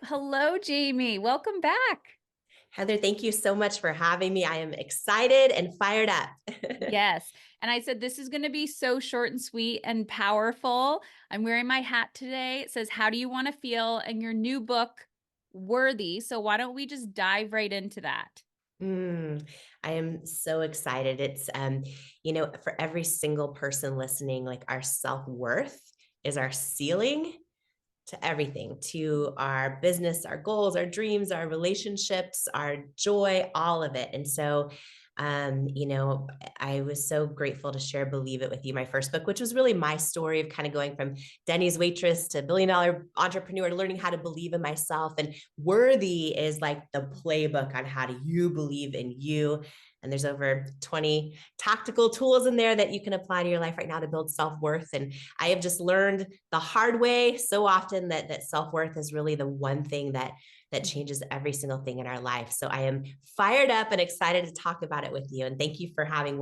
Hello, Jamie. Welcome back. Heather, thank you so much for having me. I am excited and fired up. Yes. And I said, this is going to be so short and sweet and powerful. I'm wearing my hat today. It says, How do you want to feel? And your new book, Worthy. So why don't we just dive right into that? Mm, I am so excited. For every single person listening, like our self-worth is our ceiling to everything, to our business, our goals, our dreams, our relationships, our joy, all of it. And so, I was so grateful to share Believe It with you, my first book, which was really my story of kind of going from Denny's waitress to billion dollar entrepreneur to learning how to believe in myself. And Worthy is like the playbook on how do you believe in you. And there's over 20 tactical tools in there that you can apply to your life right now to build self-worth. And I have just learned the hard way so often that self-worth is really the one thing that changes every single thing in our life. So I am fired up and excited to talk about it with you. And thank you for having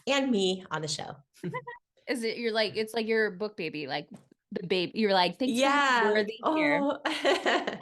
and me on the show. Is it it's like your book baby, like the baby. You're like, thanks for having Yeah. Worthy here. Oh,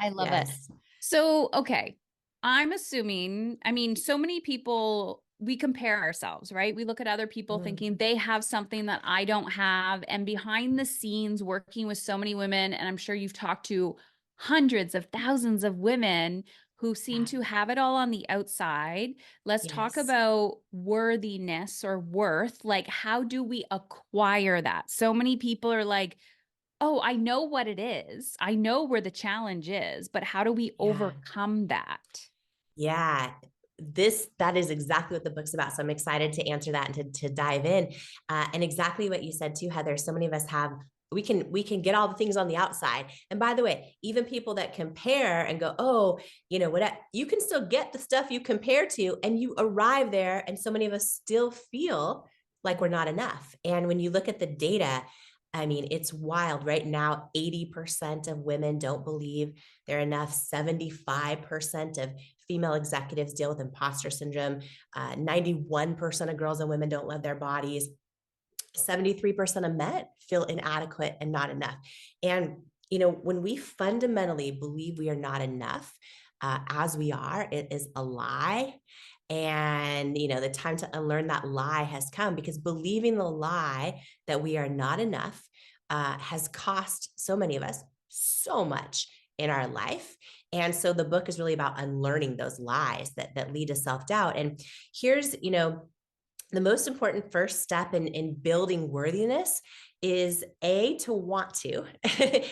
I love it. yes. So, okay. I'm assuming, I mean, so many people, we compare ourselves, right? We look at other people Mm, thinking they have something that I don't have. And behind the scenes, working with so many women, and I'm sure you've talked to hundreds of thousands of women who seem yeah. to have it all on the outside. Let's talk Yes. about worthiness or worth. Like, how do we acquire that? So many people are like, oh, I know what it is. I know where the challenge is, but how do we Yeah. overcome that? Yeah. That is exactly what the book's about. So I'm excited to answer that and to dive in. And exactly what you said too, Heather. So many of us have we can get all the things on the outside. And by the way, even people that compare and go, oh, what you can still get the stuff you compare to, and you arrive there. And so many of us still feel like we're not enough. And when you look at the data, I mean, it's wild. Right now, 80% of women don't believe they're enough. 75% of female executives deal with imposter syndrome. 91% of girls and women don't love their bodies. 73% of men feel inadequate and not enough. And, when we fundamentally believe we are not enough as we are, it is a lie. And, the time to unlearn that lie has come because believing the lie that we are not enough has cost so many of us so much in our life. And so the book is really about unlearning those lies that lead to self-doubt. And here's, the most important first step in building worthiness is A, to want to,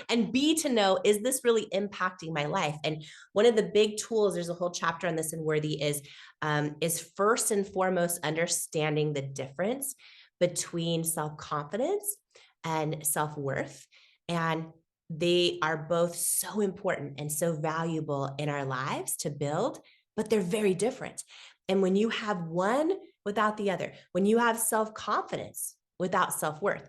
and B, to know, is this really impacting my life? And one of the big tools, there's a whole chapter on this in Worthy, is first and foremost understanding the difference between self-confidence and self-worth. And they are both so important and so valuable in our lives to build, but they're very different. And when you have one without the other, when you have self confidence without self worth,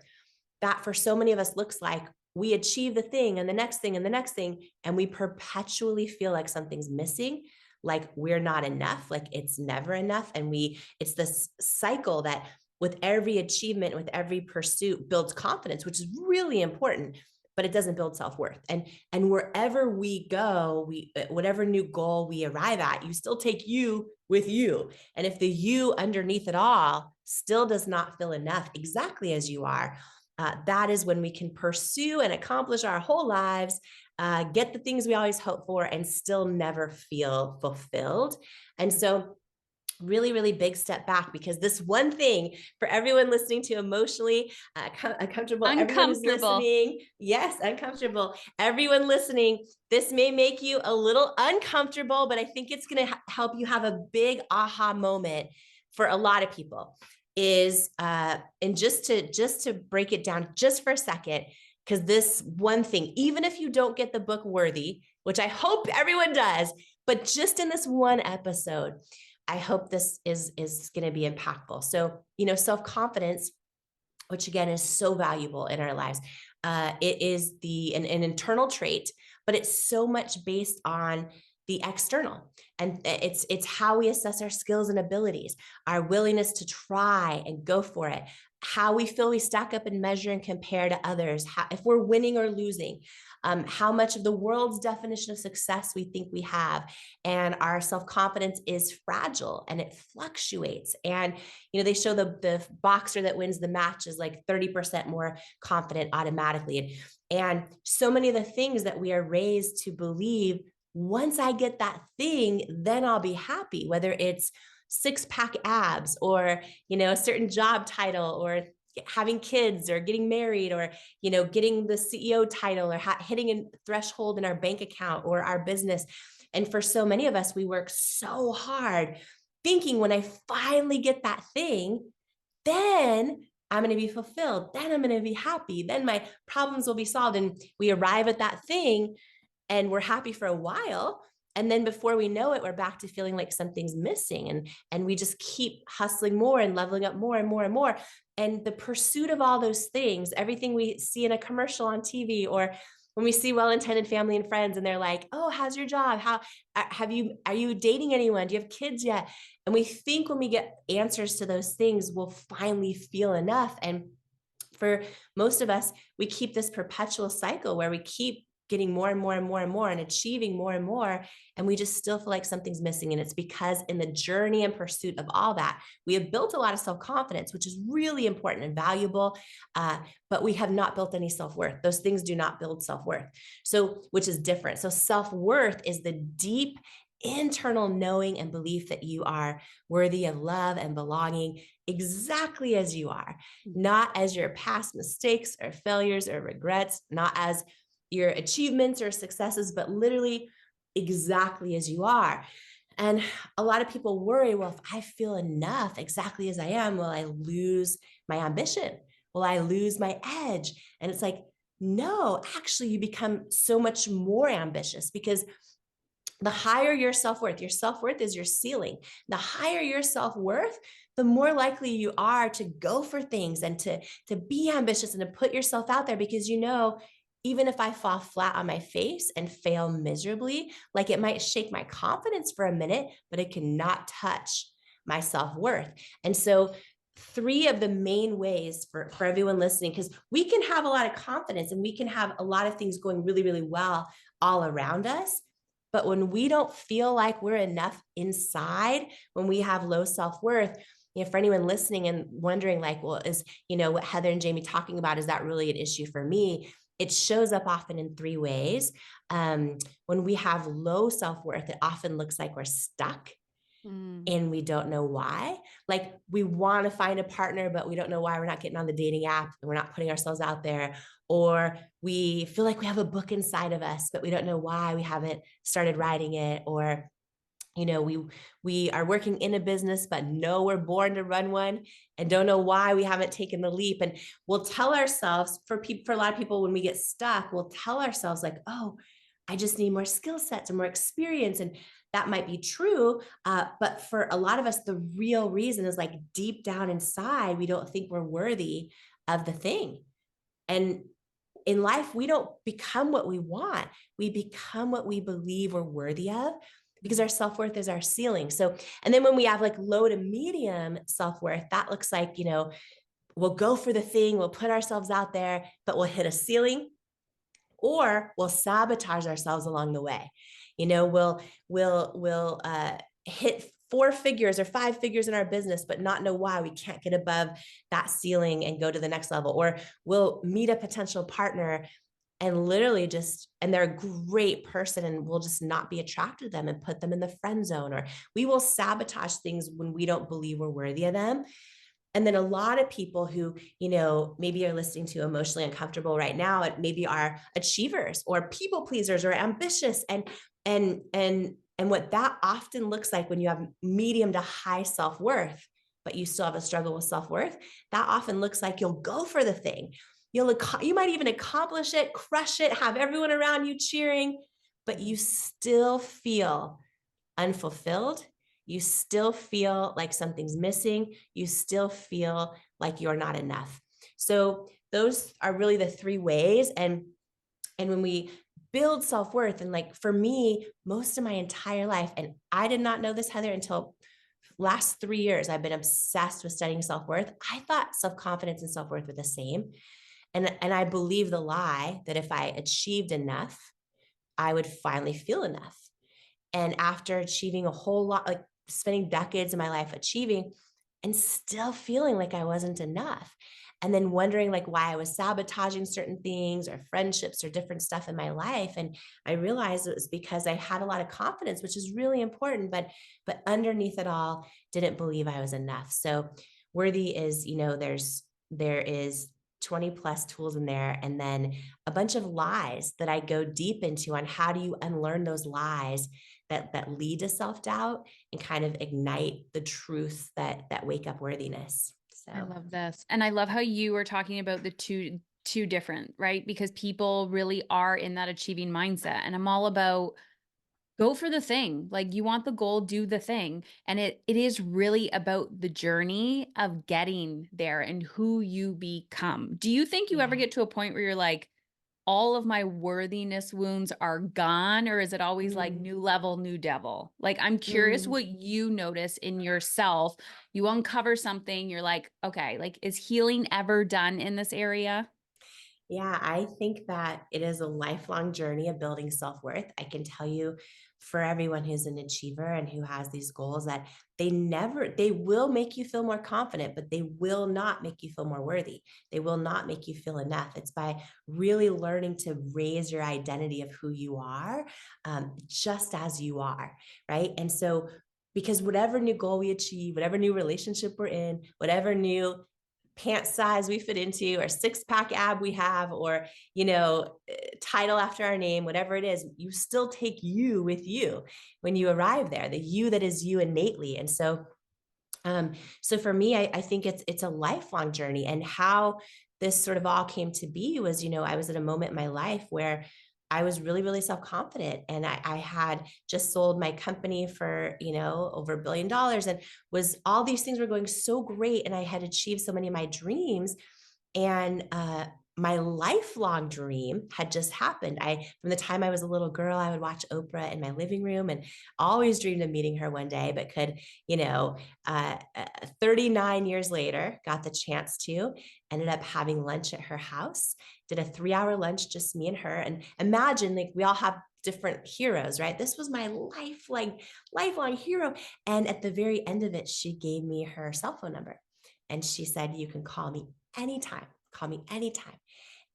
that for so many of us looks like we achieve the thing and the next thing and the next thing, and we perpetually feel like something's missing, like we're not enough, like it's never enough. And it's this cycle that with every achievement, with every pursuit, builds confidence, which is really important, but it doesn't build self-worth. And wherever we go, whatever new goal we arrive at, you still take you with you. And if the you underneath it all still does not feel enough exactly as you are, that is when we can pursue and accomplish our whole lives, get the things we always hope for, and still never feel fulfilled. And so really, really big step back, because this one thing for everyone listening to emotionally uncomfortable, everyone who's Uncomfortable. listening, yes, uncomfortable, everyone listening, this may make you a little uncomfortable, but I think it's going to help you have a big aha moment for a lot of people is, and just to break it down just for a second, because this one thing, even if you don't get the book Worthy, which I hope everyone does, but just in this one episode, I hope this is going to be impactful. So, self-confidence, which again is so valuable in our lives, it is an internal trait, but it's so much based on the external, and it's how we assess our skills and abilities, our willingness to try and go for it, how we feel we stack up and measure and compare to others, if we're winning or losing. how much of the world's definition of success we think we have. And our self-confidence is fragile and it fluctuates. And, they show the boxer that wins the match is like 30% more confident automatically. And so many of the things that we are raised to believe, once I get that thing, then I'll be happy, whether it's six-pack abs or, a certain job title or having kids or getting married or, getting the CEO title or hitting a threshold in our bank account or our business. And for so many of us, we work so hard thinking when I finally get that thing, then I'm going to be fulfilled. Then I'm going to be happy. Then my problems will be solved. And we arrive at that thing and we're happy for a while. And then before we know it, we're back to feeling like something's missing. And we just keep hustling more and leveling up more and more and more. And the pursuit of all those things, everything we see in a commercial on TV, or when we see well-intended family and friends and they're like, oh, how's your job? Are you dating anyone? Do you have kids yet? And we think when we get answers to those things, we'll finally feel enough. And for most of us, we keep this perpetual cycle where we keep getting more and more and more and more and achieving more and more. And we just still feel like something's missing. And it's because in the journey and pursuit of all that, we have built a lot of self-confidence, which is really important and valuable. But we have not built any self-worth. Those things do not build self-worth. So, which is different. So self-worth is the deep internal knowing and belief that you are worthy of love and belonging exactly as you are, not as your past mistakes or failures or regrets, not as your achievements or successes, but literally exactly as you are. And a lot of people worry, well, if I feel enough exactly as I am, will I lose my ambition? Will I lose my edge? And it's like, no, actually, you become so much more ambitious because the higher your self-worth is your ceiling. The higher your self-worth, the more likely you are to go for things and to be ambitious and to put yourself out there because even if I fall flat on my face and fail miserably, like it might shake my confidence for a minute, but it cannot touch my self-worth. And so 3 of the main ways for everyone listening, because we can have a lot of confidence and we can have a lot of things going really, really well all around us. But when we don't feel like we're enough inside, when we have low self-worth, for anyone listening and wondering like, well, is, what Heather and Jamie talking about, is that really an issue for me? It shows up often in 3 ways. When we have low self-worth, it often looks like we're stuck and we don't know why. Like we want to find a partner, but we don't know why we're not getting on the dating app and we're not putting ourselves out there. Or we feel like we have a book inside of us, but we don't know why we haven't started writing it. Or we are working in a business, but know we're born to run one and don't know why we haven't taken the leap. And we'll tell ourselves, for a lot of people, when we get stuck, we'll tell ourselves like, oh, I just need more skill sets and more experience. And that might be true. But for a lot of us, the real reason is like deep down inside, we don't think we're worthy of the thing. And in life, we don't become what we want. We become what we believe we're worthy of, because our self-worth is our ceiling. So, and then when we have like low to medium self-worth, that looks like, we'll go for the thing, we'll put ourselves out there, but we'll hit a ceiling or we'll sabotage ourselves along the way. We'll hit 4 figures or 5 figures in our business, but not know why we can't get above that ceiling and go to the next level. Or we'll meet a potential partner and literally and they're a great person and we'll just not be attracted to them and put them in the friend zone. Or we will sabotage things when we don't believe we're worthy of them. And then a lot of people who, maybe are listening to Emotionally Uncomfortable right now, and maybe are achievers or people pleasers or ambitious. And what that often looks like when you have medium to high self-worth, but you still have a struggle with self-worth, that often looks like you'll go for the thing. You might even accomplish it, crush it, have everyone around you cheering, but you still feel unfulfilled. You still feel like something's missing. You still feel like you're not enough. So those are really the 3 ways. And when we build self-worth, and like for me, most of my entire life, and I did not know this, Heather, until last 3 years, I've been obsessed with studying self-worth. I thought self-confidence and self-worth were the same. And I believe the lie that if I achieved enough, I would finally feel enough. And after achieving a whole lot, like spending decades of my life achieving and still feeling like I wasn't enough. And then wondering like why I was sabotaging certain things or friendships or different stuff in my life. And I realized it was because I had a lot of confidence, which is really important, but underneath it all, didn't believe I was enough. So worthy is, there is 20 plus tools in there, and then a bunch of lies that I go deep into on how do you unlearn those lies that lead to self-doubt and kind of ignite the truth that wake up worthiness. I So love this. And I love how you were talking about the two different, right? Because people really are in that achieving mindset. And I'm all about go for the thing. Like you want the goal, do the thing. And it is really about the journey of getting there and who you become. Do you think you ever yeah. get to a point where you're like, all of my worthiness wounds are gone, or is it always like Mm, new level, new devil? Like I'm curious mm. what you notice in yourself. You uncover something, you're like, okay, like is healing ever done in this area? Yeah, I think that it is a lifelong journey of building self worth. I can tell you for everyone who's an achiever and who has these goals that they will make you feel more confident, but they will not make you feel more worthy. They will not make you feel enough. It's by really learning to raise your identity of who you are, just as you are, right? And so, because whatever new goal we achieve, whatever new relationship we're in, whatever new pant size we fit into or six pack ab we have or title after our name, whatever it is, you still take you with you when you arrive there, the you that is you innately. And so for me, I think it's a lifelong journey. And how this sort of all came to be was, I was at a moment in my life where I was really, really self-confident. And I had just sold my company for, over $1 billion, and was all these things were going so great. And I had achieved so many of my dreams. And my lifelong dream had just happened. From the time I was a little girl, I would watch Oprah in my living room and always dreamed of meeting her one day, but could, 39 years later, got the chance to, ended up having lunch at her house, did a 3 hour lunch, just me and her. And imagine, like, we all have different heroes, right? This was my lifelong hero. And at the very end of it, she gave me her cell phone number. And she said, you can call me anytime. Call me anytime.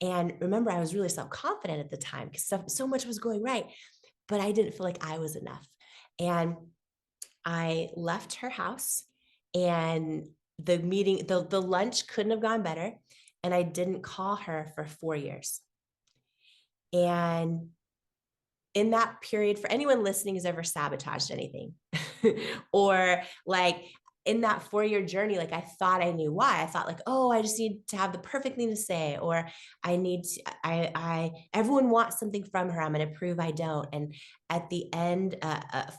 And remember, I was really self confident at the time because so much was going right, but I didn't feel like I was enough. And I left her house, and the lunch couldn't have gone better. And I didn't call her for 4 years. And in that period, for anyone listening who's ever sabotaged anything, or like in that 4 year journey, like I thought I knew why. I thought like, oh, I just need to have the perfect thing to say, or everyone wants something from her. I'm going to prove I don't. And at the end,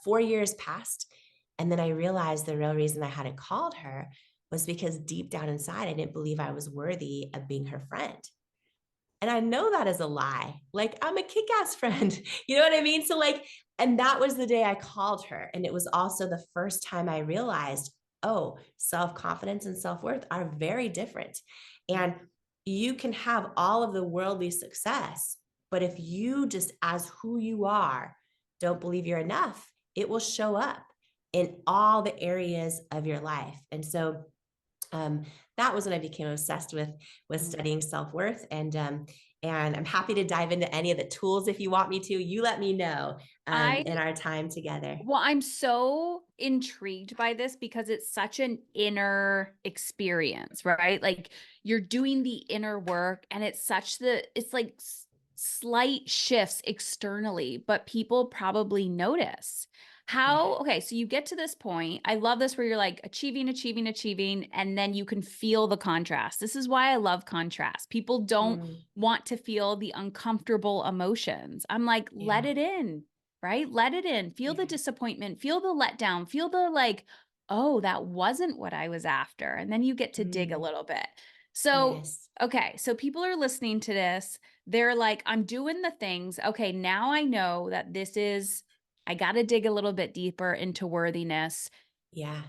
4 years passed. And then I realized the real reason I hadn't called her was because deep down inside, I didn't believe I was worthy of being her friend. And I know that is a lie. Like, I'm a kick ass friend. You know what I mean? So, like, and that was the day I called her. And it was also the first time I realized, oh, self confidence and self worth are very different. And you can have all of the worldly success, but if you just, as who you are, don't believe you're enough, it will show up in all the areas of your life. And so, um, that was when I became obsessed with studying self worth, and I'm happy to dive into any of the tools if you want me to. You let me know I in our time together. Well, I'm so intrigued by this because it's such an inner experience, right? Like you're doing the inner work and it's like slight shifts externally, but people probably notice. Yeah. Okay, so you get to this point. I love this where you're like achieving, achieving, achieving, and then you can feel the contrast. This is why I love contrast. People don't Mm, want to feel the uncomfortable emotions. I'm like, let yeah. it in, right? Let it in. Feel the Yeah. disappointment, feel the letdown, feel the like, oh, that wasn't what I was after. And then you get to dig a Mm, little bit. So, yes. okay, so people are listening to this. They're like, I'm doing the things. Okay, now I know that I got to dig a little bit deeper into worthiness. Yeah.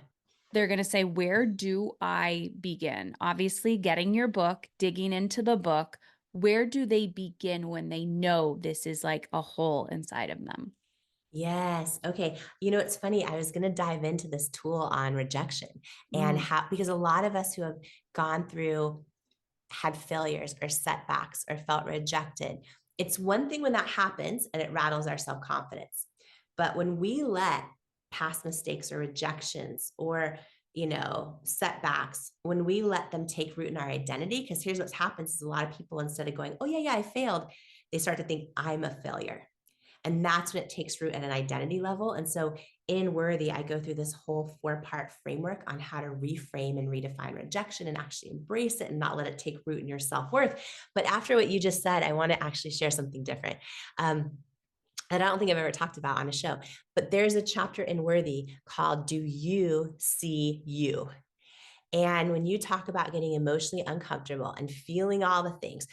they're going to say, where do I begin? Obviously, getting your book, digging into the book. Where do they begin when they know this is like a hole inside of them? Yes. Okay. You know, it's funny. I was going to dive into this tool on rejection and Mm, how, because a lot of us who have gone through, had failures or setbacks or felt rejected, it's one thing when that happens and it rattles our self confidence. But when we let past mistakes or rejections or, setbacks, when we let them take root in our identity, because here's what happens is a lot of people, instead of going, oh, yeah, yeah, I failed, they start to think I'm a failure. And that's when it takes root at an identity level. And so in Worthy, I go through this whole 4-part framework on how to reframe and redefine rejection and actually embrace it and not let it take root in your self-worth. But after what you just said, I want to actually share something different. And I don't think I've ever talked about on a show, but there's a chapter in Worthy called Do You See You? And when you talk about getting emotionally uncomfortable and feeling all the things,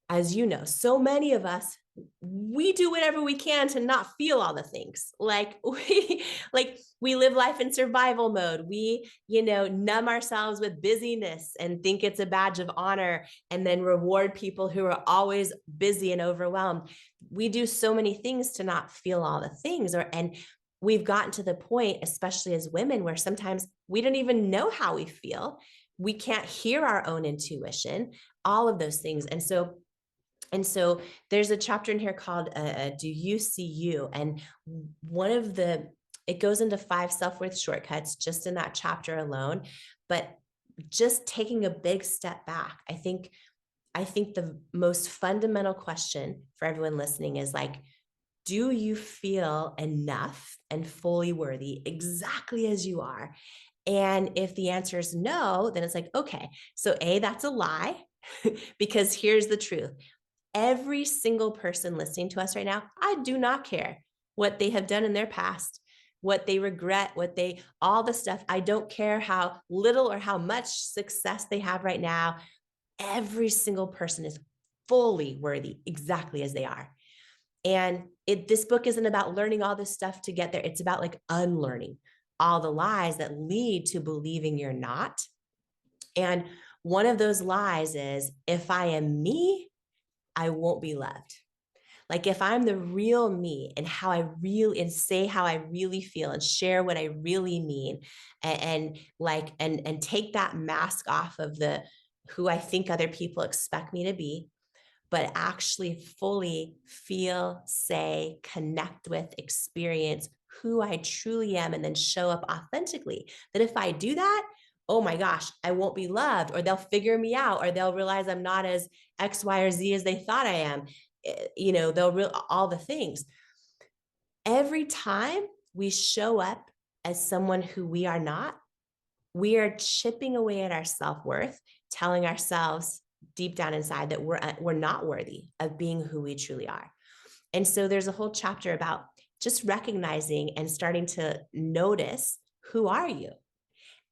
as you know, so many of us, we do whatever we can to not feel all the things. Like we live life in survival mode. We, numb ourselves with busyness and think it's a badge of honor, and then reward people who are always busy and overwhelmed. We do so many things to not feel all the things, and we've gotten to the point, especially as women, where sometimes we don't even know how we feel. We can't hear our own intuition, all of those things. And so there's a chapter in here called Do You See You? And it goes into 5 self-worth shortcuts just in that chapter alone. But just taking a big step back, I think the most fundamental question for everyone listening is like, do you feel enough and fully worthy exactly as you are? And if the answer is no, then it's like, okay, so A, that's a lie, because here's the truth. Every single person listening to us right now, I do not care what they have done in their past, what they regret, all the stuff. I don't care how little or how much success they have right now. Every single person is fully worthy exactly as they are. And this book isn't about learning all this stuff to get there. It's about like unlearning all the lies that lead to believing you're not. And one of those lies is, if I am me, I won't be loved. Like if I'm the real me and say how I really feel and share what I really mean, and take that mask off of the who I think other people expect me to be, but actually fully feel, say, connect with, experience who I truly am, and then show up authentically. That if I do that, oh my gosh, I won't be loved, or they'll figure me out, or they'll realize I'm not as X, Y, or Z as they thought I am. All the things. Every time we show up as someone who we are not, we are chipping away at our self-worth, telling ourselves deep down inside that we're not worthy of being who we truly are. And so there's a whole chapter about just recognizing and starting to notice, who are you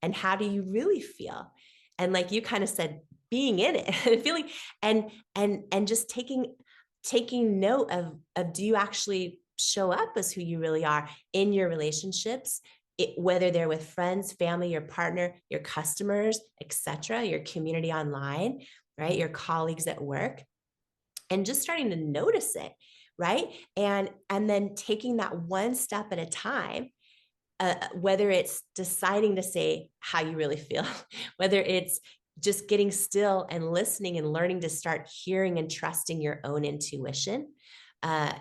and how do you really feel? And like you kind of said, being in it and feeling, and just taking note of do you actually show up as who you really are in your relationships, whether they're with friends, family, your partner, your customers, etc., your community online, right, your colleagues at work, and just starting to notice it, right, and then taking that one step at a time. Whether it's deciding to say how you really feel, whether it's just getting still and listening and learning to start hearing and trusting your own intuition, uh,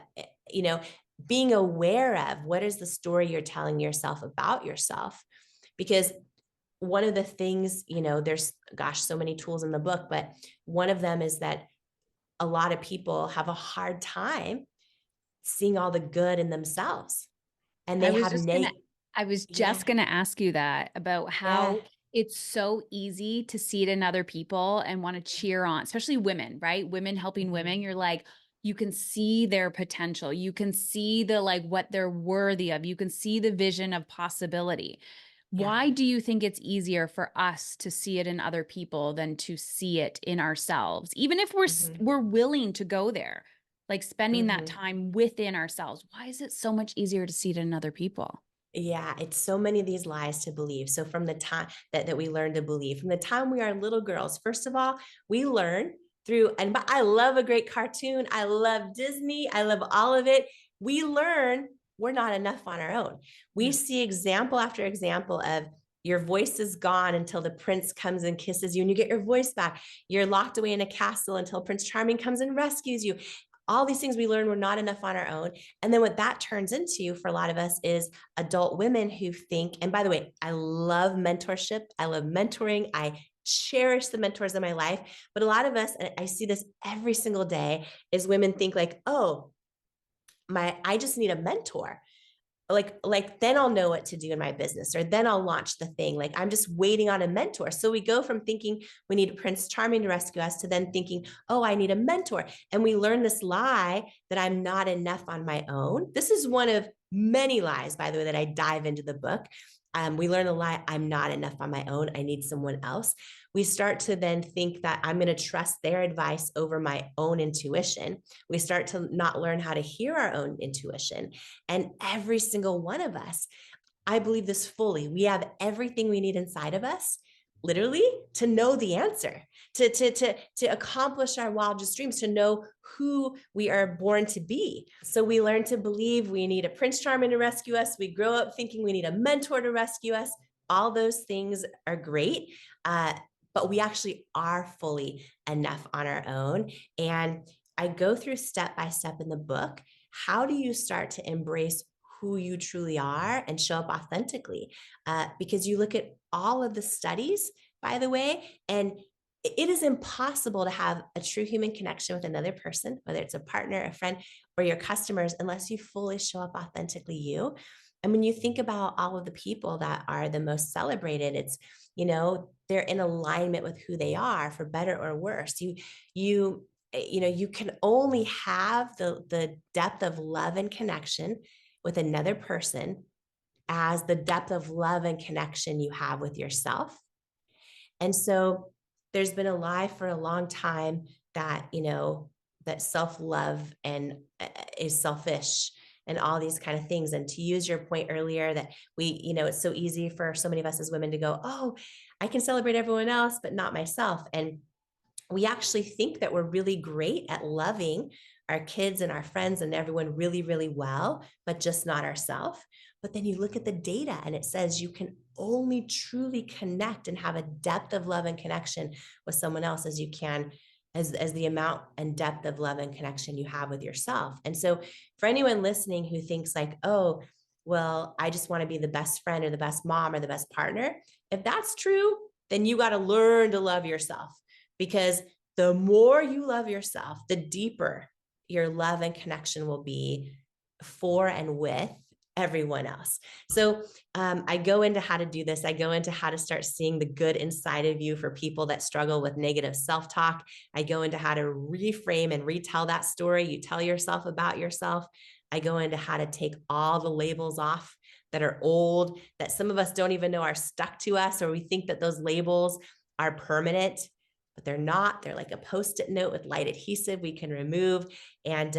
you know, being aware of what is the story you're telling yourself about yourself. Because one of the things, there's, gosh, so many tools in the book, but one of them is that a lot of people have a hard time seeing all the good in themselves, and I they was have just gonna I was yeah, just gonna ask you that about yeah. how it's so easy to see it in other people and want to cheer on, especially women, right? Women helping women. Mhm. You're like, you can see their potential. You can see the like what they're worthy of. You can see the vision of possibility. Yeah. Why do you think it's easier for us to see it in other people than to see it in ourselves? Even if Mhm. we're willing to go there, like spending that Mhm. time within ourselves. Why is it so much easier to see it in other people? Yeah, it's so many of these lies to believe. So from the time that we learn to believe, from the time we are little girls, first of all, we learn through, and but I love a great cartoon. I love Disney. I love all of it. We learn we're not enough on our own. We Yeah. see example after example of your voice is gone until the prince comes and kisses you and you get your voice back. You're locked away in a castle until Prince Charming comes and rescues you. All these things we learn we're not enough on our own. And then what that turns into for a lot of us is adult women who think, and by the way, I love mentorship. I love mentoring. I cherish the mentors in my life. But a lot of us, and I see this every single day, is women think like, oh, I just need a mentor. Like then I'll know what to do in my business, or then I'll launch the thing. Like I'm just waiting on a mentor. So we go from thinking we need Prince Charming to rescue us to then thinking, oh, I need a mentor. And we learn this lie that I'm not enough on my own. This is one of many lies, by the way, that I dive into the book. We learn a lie, I'm not enough on my own. I need someone else. We start to then think that I'm going to trust their advice over my own intuition. We start to not learn how to hear our own intuition. And every single one of us, I believe this fully. We have everything we need inside of us, literally, to know the answer, to accomplish our wildest dreams, to know who we are born to be. So we learn to believe we need a Prince Charming to rescue us. We grow up thinking we need a mentor to rescue us. All those things are great. But we actually are fully enough on our own. And I go through step by step in the book. How do you start to embrace who you truly are and show up authentically? Because you look at all of the studies, by the way, and it is impossible to have a true human connection with another person, whether it's a partner, a friend, or your customers, unless you fully show up authentically you. And when you think about all of the people that are the most celebrated, it's, they're in alignment with who they are, for better or worse. You can only have the depth of love and connection with another person as the depth of love and connection you have with yourself. And so there's been a lie for a long time that, that self-love and is selfish and all these kind of things. And to use your point earlier that it's so easy for so many of us as women to go, oh, I can celebrate everyone else, but not myself. And we actually think that we're really great at loving our kids and our friends and everyone really, really well, but just not ourselves. But then you look at the data and it says you can only truly connect and have a depth of love and connection with someone else as you can as the amount and depth of love and connection you have with yourself. And so for anyone listening who thinks like, oh, well, I just want to be the best friend or the best mom or the best partner, if that's true, then you got to learn to love yourself, because the more you love yourself, the deeper your love and connection will be for and with everyone else. So I go into how to do this. I go into how to start seeing the good inside of you for people that struggle with negative self-talk. I go into how to reframe and retell that story you tell yourself about yourself. I go into how to take all the labels off that are old, that some of us don't even know are stuck to us, or we think that those labels are permanent, but they're not. They're like a Post-it note with light adhesive we can remove. And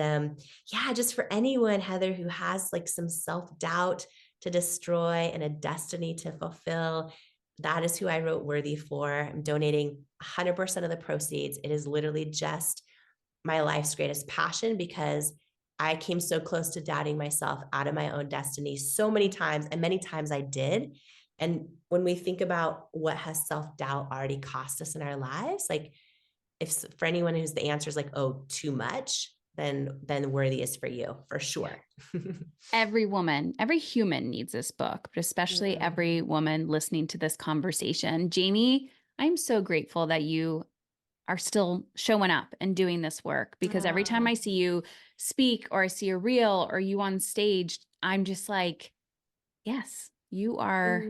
just for anyone, Heather, who has like some self-doubt to destroy and a destiny to fulfill, that is who I wrote Worthy for. I'm donating 100% of the proceeds. It is literally just my life's greatest passion, because I came so close to doubting myself out of my own destiny so many times, and many times I did. And when we think about what has self-doubt already cost us in our lives, like if for anyone who's the answer is like, oh, too much, then Worthy is for you, for sure. Every woman, every human needs this book, but especially every woman listening to this conversation. Jamie, I'm so grateful that you are still showing up and doing this work, because every time I see you speak or I see a reel or you on stage, I'm just like, yes, you are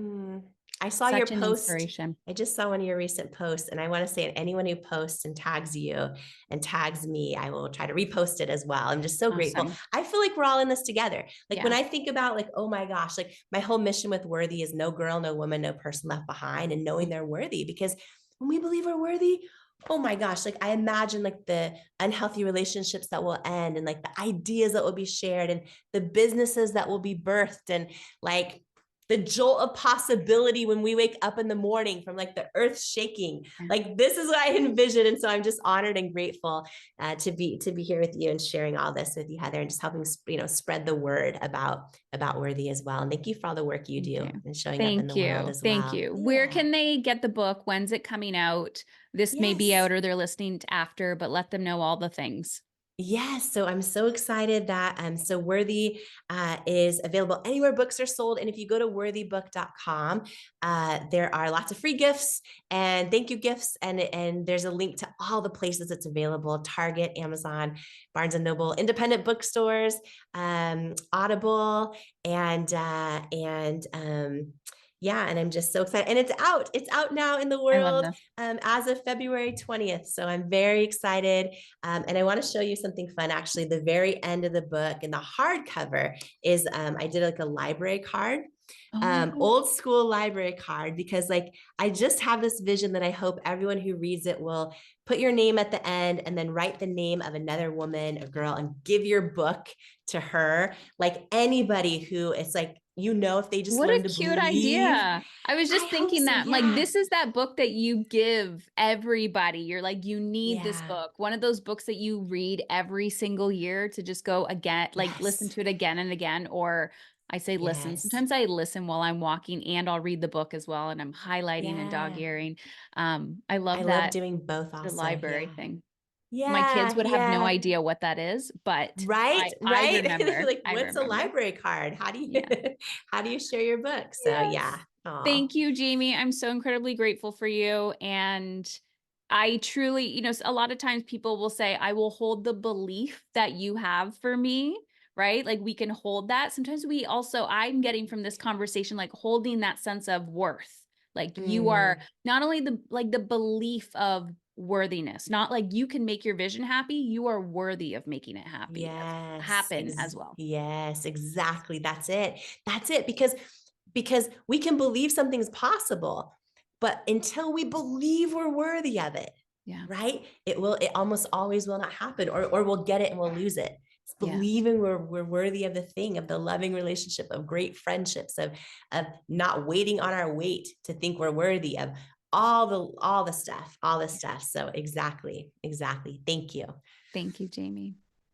I saw your such an post. inspiration. I just saw one of your recent posts, and I want to say anyone who posts and tags you and tags me, I will try to repost it as well. I'm just so grateful. Awesome. I feel like we're all in this together. Like when Yeah. I think about like, oh my gosh, like my whole mission with Worthy is no girl, no woman, no person left behind, and knowing they're worthy. Because when we believe we're worthy, oh my gosh, like I imagine like the unhealthy relationships that will end, and like the ideas that will be shared, and the businesses that will be birthed, and like the jolt of possibility when we wake up in the morning from like the earth shaking. Like this is what I envision. And so I'm just honored and grateful to be here with you and sharing all this with you, Heather, and just helping spread the word about worthy as well. And thank you for all the work you Thank do you. and showing up in Thank the world you. as Thank well. you. Where Yeah. can they get the book? When's it coming out? This may be Yes. out or they're listening to after, but let them know all the things. Yes, so I'm so excited that So Worthy is available anywhere books are sold. And if you go to worthybook.com, there are lots of free gifts and thank you gifts. And there's a link to all the places it's available: Target, Amazon, Barnes and Noble, independent bookstores, Audible, and yeah, and I'm just so excited. And it's out. It's out now in the I love world this. as of February 20th. So I'm very excited. And I want to show you something fun. Actually, the very end of the book and the hardcover is I did like a library card, Oh, old school library card, because like I just have this vision that I hope everyone who reads it will put your name at the end and then write the name of another woman or girl and give your book to her. Like anybody who it's like, if they just what a learn to cute believe. idea. I was just I hope thinking so. that, like, Yeah. this is that book that you give everybody. You're like, you need this Yeah. book. One of those books that you read every single year to just go again, like listen Yes. to it again and again. Or I say listen. Yes. Sometimes I listen while I'm walking and I'll read the book as well. And I'm highlighting and dog Yeah. earing. I I love love that, doing both the also. library Yeah. thing. My kids Yeah. would have no Yeah. idea what that is, but Right. I Right. remember. Like, I what's a remember. library card? How do you Yeah. how do you share your book? So yeah. Yes. Oh, Thank you, Jamie. I'm so incredibly grateful for you. And I truly, a lot of times people will say, I will hold the belief that you have for me, right? Like we can hold that. Sometimes we also, I'm getting from this conversation, like holding that sense of worth. Like you are mm, not only the belief of worthiness, not like you can make your vision happy, you are worthy of making it happen as well. yes, exactly. That's it. That's it. Because we can believe something's possible, but until we believe we're worthy of it, Yeah. right? It almost always will not happen, or we'll get it and we'll lose it. It's Yeah. believing we're worthy of the thing, of the loving relationship, of great friendships, of not waiting on our weight to think we're worthy of all the stuff. So exactly. Thank you. Thank you, Jamie.